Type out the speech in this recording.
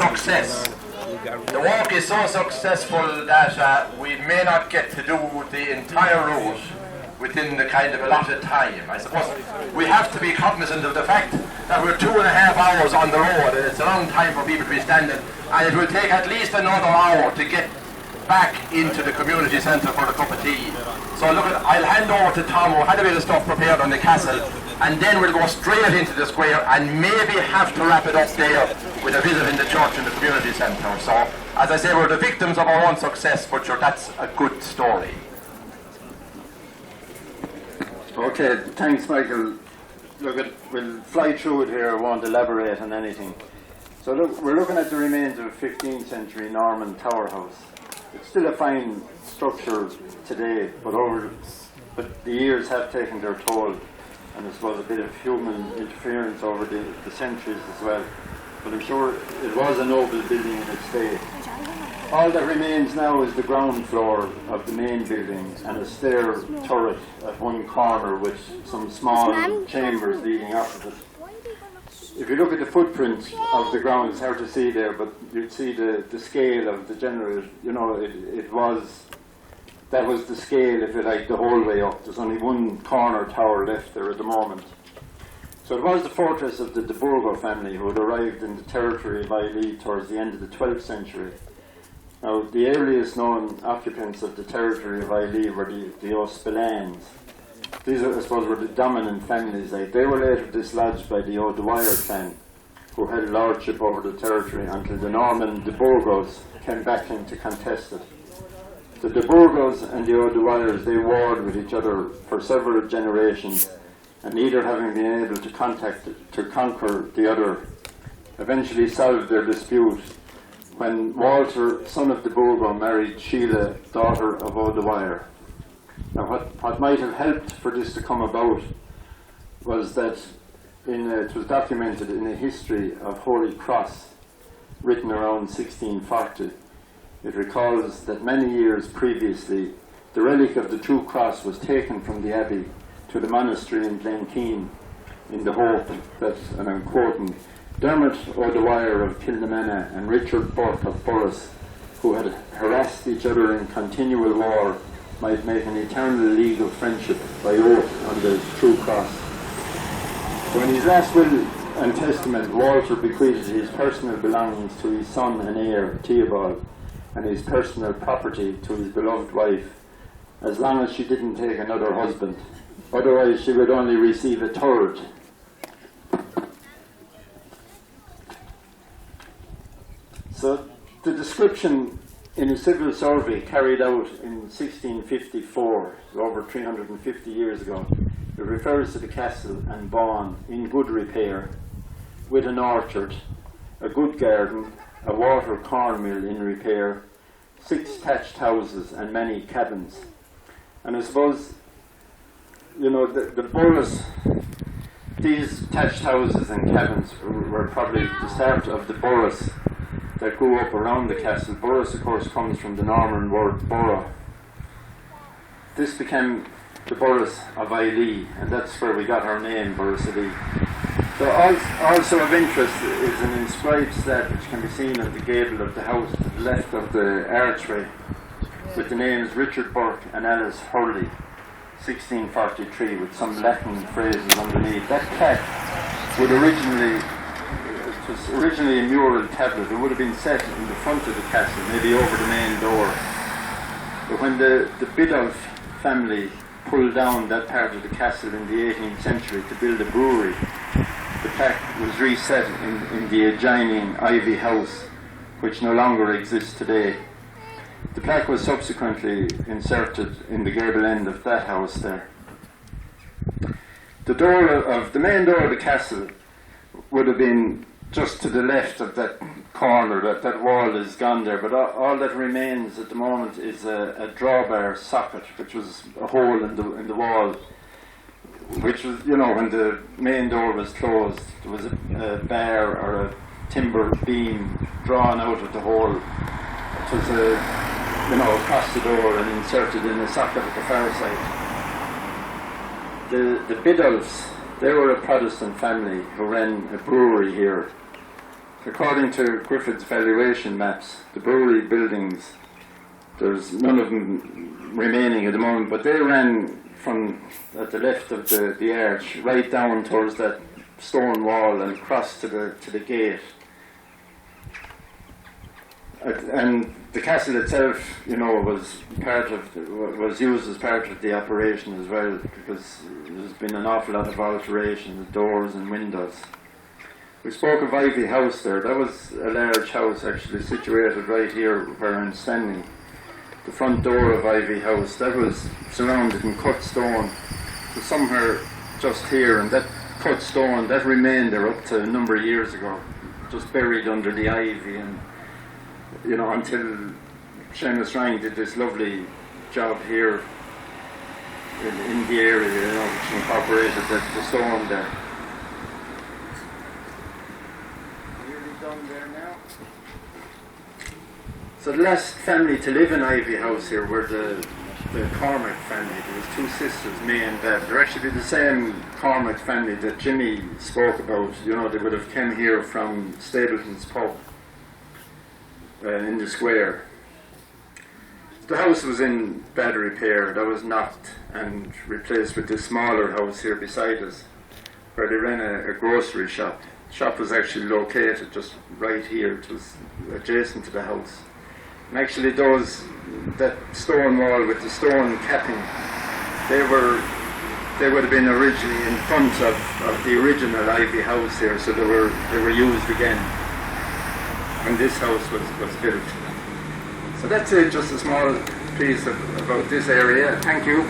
success. The walk is so successful that we may not get to do the entire route within the kind of allotted time. I suppose we have to be cognizant of the fact that we're 2.5 hours on the road, and it's a long time for people to be standing, and it will take at least another hour to get back into the community centre for the cup of tea. So look, I'll hand over to Tom, who had a bit of stuff prepared on the castle, and then we'll go straight into the square and maybe have to wrap it up there with a visit in the church and the community centre. So, as I say, we're the victims of our own success, but sure, that's a good story. Okay, thanks, Michael. Look, we'll fly through it here, I won't elaborate on anything. So look, we're looking at the remains of a 15th century Norman tower house. It's still a fine structure today, but the years have taken their toll, and I suppose a bit of human interference over the centuries as well. But I'm sure it was a noble building in its day. All that remains now is the ground floor of the main building and a stair turret at one corner with some small chambers leading up of it. If you look at the footprint of the ground, it's hard to see there, but you'd see the scale of the general, you know, that was the scale, if you like, the whole way up. There's only one corner tower left there at the moment. So it was the fortress of the de Burgo family who had arrived in the territory of Ileigh towards the end of the 12th century. Now, the earliest known occupants of the territory of Ileigh were the O'Spillane. These, I suppose, were the dominant families. They were later dislodged by the O'Dwyer clan, who held lordship over the territory until the Norman de Burgos came back in to contest it. The de Burgos and the O'Dwyers, they warred with each other for several generations, and neither having been able to conquer the other, eventually solved their dispute when Walter, son of de Burgo, married Sheila, daughter of O'Dwyer. Now, what might have helped for this to come about was that it was documented in a history of Holy Cross written around 1640. It recalls that many years previously, the relic of the true cross was taken from the abbey to the monastery in Glenkeen in the hope that, and I'm quoting, Dermot O'Dwyer of Kilnamanagh and Richard Burke of Borrisoleigh, who had harassed each other in continual war, might make an eternal league of friendship by oath on the true cross. So in his last will and testament, Walter bequeathed his personal belongings to his son and heir, Theobald, and his personal property to his beloved wife, as long as she didn't take another husband. Otherwise, she would only receive a third. So the description in a civil survey carried out in 1654, over 350 years ago, it refers to the castle and bawn in good repair, with an orchard, a good garden, a water corn mill in repair, 6 thatched houses and many cabins. And I suppose, you know, the Borrisoleigh, these thatched houses and cabins were probably the start of the Borrisoleigh that grew up around the castle. Borrisoleigh, of course, comes from the Norman word borough. This became the Borrisoleigh of Ileigh, and that's where we got our name, Borrisoleigh. So also of interest is an inscribed slab which can be seen on the gable of the house to the left of the archway, with the names Richard Burke and Alice Hurley, 1643, with some Latin phrases underneath. That plaque would originally a mural tablet. It would have been set in the front of the castle, maybe over the main door. But when the Biddulph family pulled down that part of the castle in the 18th century to build a brewery, the plaque was reset in the adjoining Ivy House, which no longer exists today. The plaque was subsequently inserted in the gable end of that house there. The main door of the castle would have been just to the left of that corner. That wall is gone there, but all that remains at the moment is a drawbar socket, which was a hole in the wall, which was, you know, when the main door was closed, there was a bar or a timber beam drawn out of the hole. It was across the door and inserted in a socket at the far side. The Biddulphs, they were a Protestant family who ran a brewery here according to Griffith's valuation maps, the brewery buildings, there's none of them remaining at the moment, but they ran from at the left of the arch right down towards that stone wall and across to the gate. And the castle itself, you know, was used as part of the operation as well, because there's been an awful lot of alteration, the doors and windows. We spoke of Ivy House there. That was a large house actually situated right here where I'm standing. The front door of Ivy House, that was surrounded in cut stone. So somewhere just here, and that cut stone, that remained there up to a number of years ago, just buried under the ivy, and you know, until Seamus Ryan did this lovely job here in the area, you know, which incorporated the stone there. Nearly done there now. So the last family to live in Ivy House here were the Cormac family. There was two sisters, May and Bev. They're actually the same Cormac family that Jimmy spoke about. You know, they would have come here from Stapleton's pub in the square. The house was in bad repair. That was knocked and replaced with this smaller house here beside us, where they ran a grocery shop. The shop was actually located just right here. It was adjacent to the house. And actually that stone wall with the stone capping, they would have been originally in front of the original Ivy House here, so they were used again when this house was built. So that's it, just a small piece about this area. Thank you.